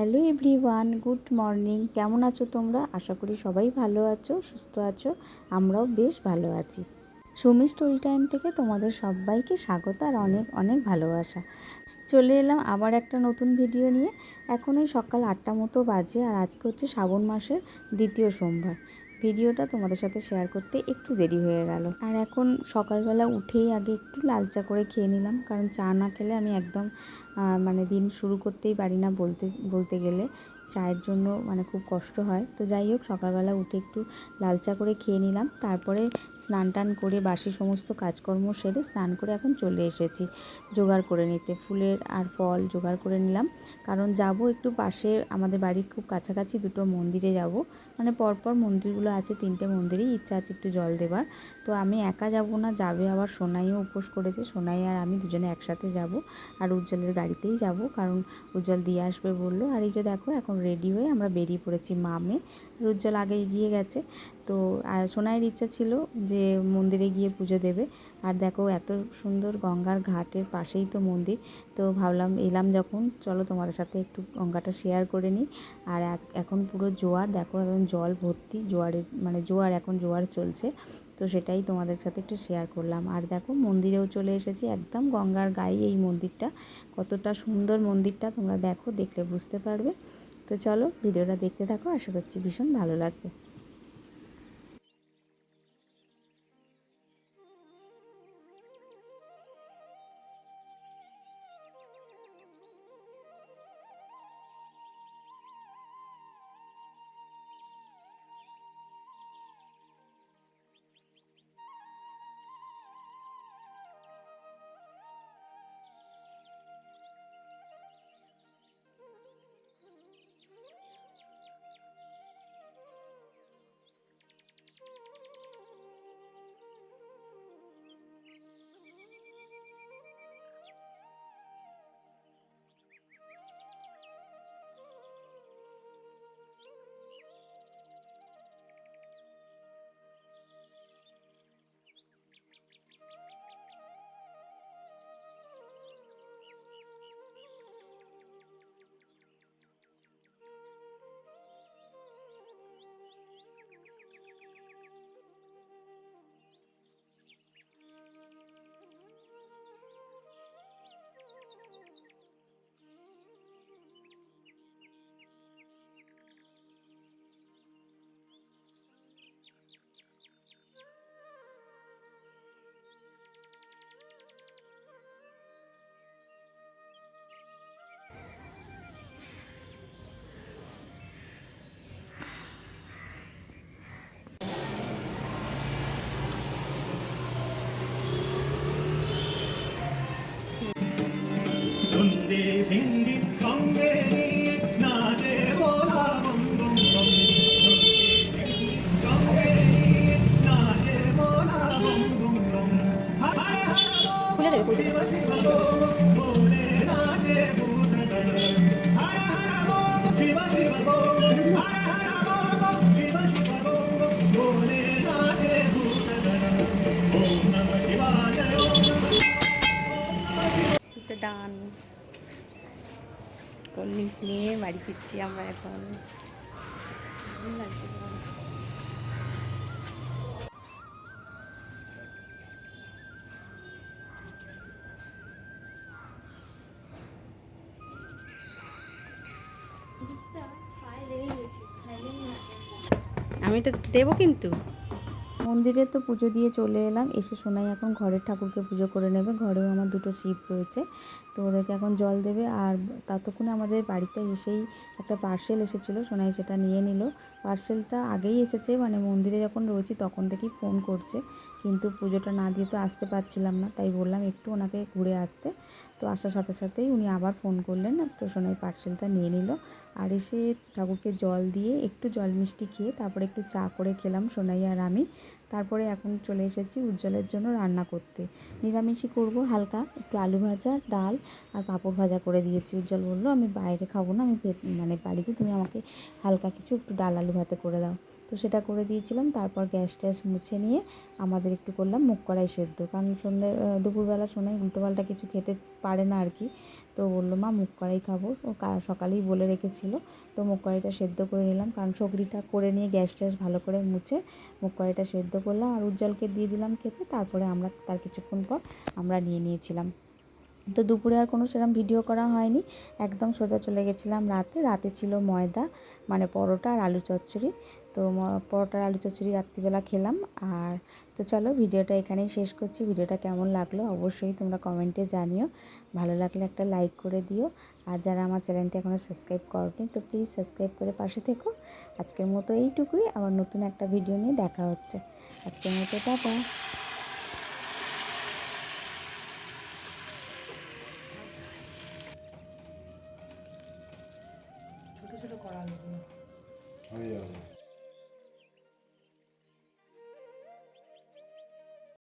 Hello everyone, good morning. কেমন আছো তোমরা? আশা করি সবাই ভালো আছো, সুস্থ আছো। আমরাও বেশ ভালো আছি। সুমি স্টোরি টাইম থেকে তোমাদের সবাইকে স্বাগত আর অনেক অনেক ভালোবাসা। চলে এলাম আবার একটা নতুন ভিডিও নিয়ে। এখন ওই সকাল 8টা মতো বাজে, আর আজকে হচ্ছে শ্রাবণ মাসের দ্বিতীয় সোমবার। ভিডিওটা তোমাদের সাথে শেয়ার করতে একটু দেরি হয়ে গেল। আর এখন সকালবেলা উঠেই আগে একটু লাল চা করে খেয়ে নিলাম, কারণ চা না খেলে আমি একদম দিন শুরু করতেই পারি না। বলতে গেলে চায়ের জন্য খুব কষ্ট হয়। তো যাই হোক, সকালবেলা উঠে একটু লাল চা করে খেয়ে নিলাম। তারপরে স্নান টান করে বাসি সমস্ত কাজকর্ম সেরে স্নান করে এখন চলে এসেছি জোগাড় করে নিতে। ফুলের আর ফল জোগাড় করে নিলাম, কারণ যাব একটু পাশে, আমাদের বাড়ির খুব কাছাকাছি দুটো মন্দিরে যাব। পরপর মন্দিরগুলো আছে, 3টে মন্দিরেই ইচ্ছা আছে একটু জল দেবার। তো আমি একা যাব না, যাবে আবার সোনাইও উপোস করেছে। সোনাই আর আমি দুজনে একসাথে যাব, আর উজ্জ্বলের গাড়িতেই যাব, কারণ উজ্জ্বল দিয়ে আসবে বললো। আর এই যে দেখো, এখন রেডি হয়ে আমরা বেরিয়ে পড়েছি মা মেয়ে। উজ্জ্বল আগে এগিয়ে গেছে। তো সোনাইয়ের ইচ্ছা ছিল যে মন্দিরে গিয়ে পুজো দেবে। আর দেখো, এত সুন্দর গঙ্গার ঘাটের পাশেই তো মন্দির। তো ভাবলাম, এলাম যখন, চলো তোমাদের সাথে একটু গঙ্গাটা শেয়ার করে নিই। আর এখন পুরো জোয়ার, দেখো এখন জল ভর্তি, জোয়ার এখন জোয়ার চলছে। তো সেটাই তোমাদের সাথে একটু শেয়ার করলাম। আর দেখো, মন্দিরেও চলে এসেছি, একদম গঙ্গার গায়ে এই মন্দিরটা। কতটা সুন্দর মন্দিরটা, তোমরা দেখো, দেখলে বুঝতে পারবে। তো চলো ভিডিওটা দেখতে থাকো, আশা করছি ভীষণ ভালো লাগবে। খুলে দেবে ডান কোল্ড ড্রিঙ্কস নিয়ে বাড়ি ফিরছি আমরা এখন। আমি এটা দেবো কিন্তু। মন্দিরে তো পুজো দিয়ে চলে এলাম, এসে সোনাই এখন ঘরের ঠাকুরকে পুজো করে নেবে। ঘরেও আমার দুটো শিব রয়েছে, তো ওদেরকে এখন জল দেবে। আর ততক্ষণে আমাদের বাড়িতে এসেই একটা পার্সেল এসেছিলো, সোনাই সেটা নিয়ে নিল। পার্সেলটা আগেই এসেছে, মন্দিরে যখন রয়েছি তখন থেকেই ফোন করছে, কিন্তু পুজোটা না দিয়ে তো আসতে পারছিলাম না, তাই বললাম একটু ওনাকে ঘুরে আসতে। তো আসার সাথে সাথেই উনি আবার ফোন করলেন, তো সোনাই পার্সেলটা নিয়ে নিল। আর এসে ঠাকুরকে জল দিয়ে একটু জল মিষ্টি খেয়ে তারপরে একটু চা করে খেলাম সোনাই আর আমি। তারপরে এখন চলে এসেছি উজ্জ্বলের জন্য রান্না করতে। নিরামিষই করব, হালকা একটু আলু ভাজা, ডাল আর পাঁপড় ভাজা করে দিয়েছি। উজ্জ্বল বললো, আমি বাইরে খাবো না, আমি বাড়িতে তুমি আমাকে হালকা কিছু একটু ডাল আলু ভাতে করে দাও। তো সেটা করে দিয়েছিলাম। তারপর গ্যাস ট্যাস মুছে নিয়ে আমাদের একটু করলাম মুগ কড়াই সেদ্ধ, কারণ সন্ধ্যে দুপুরবেলা সোনাই উল্টোপাল্টা কিছু খেতে পারে না আর কি। তো বললো মা মুগ কড়াই খাবো, ও সকালেই বলে রেখেছিল। তো মুগ কড়াইটা সেদ্ধ করে নিলাম, কারণ সগরিটা করে নিয়ে গ্যাস ট্যাস ভালো করে মুছে মুগ কড়াইটা সেদ্ধ করলাম আর উজ্জ্বলকে দিয়ে দিলাম খেতে। তারপরে আমরা তার কিছুক্ষণ পর আমরা নিয়ে নিয়েছিলাম। তো দুপুরে আর কোনো সেরকম ভিডিও করা হয়নি, একদম সোজা চলে গেছিলাম রাতে ছিল ময়দা মানে পরোটা আর আলু চচ্চড়ি। তো পরোটা আর আলু চচ্চড়ি রাত্রিবেলা খেলাম। আর তো চলো ভিডিওটা এখানেই শেষ করছি। ভিডিওটা কেমন লাগলো অবশ্যই তোমরা কমেন্টে জানিও, ভালো লাগলে একটা লাইক করে দিও। আর যারা আমার চ্যানেলটা এখনও সাবস্ক্রাইব করোনি তো প্লিজ সাবস্ক্রাইব করে পাশে থেকো। আজকের মতো এইটুকুই, আবার নতুন একটা ভিডিও নিয়ে দেখা হচ্ছে। আজকের মতো টাটা। ছোটো ছোটো করা হয়ে যাবে।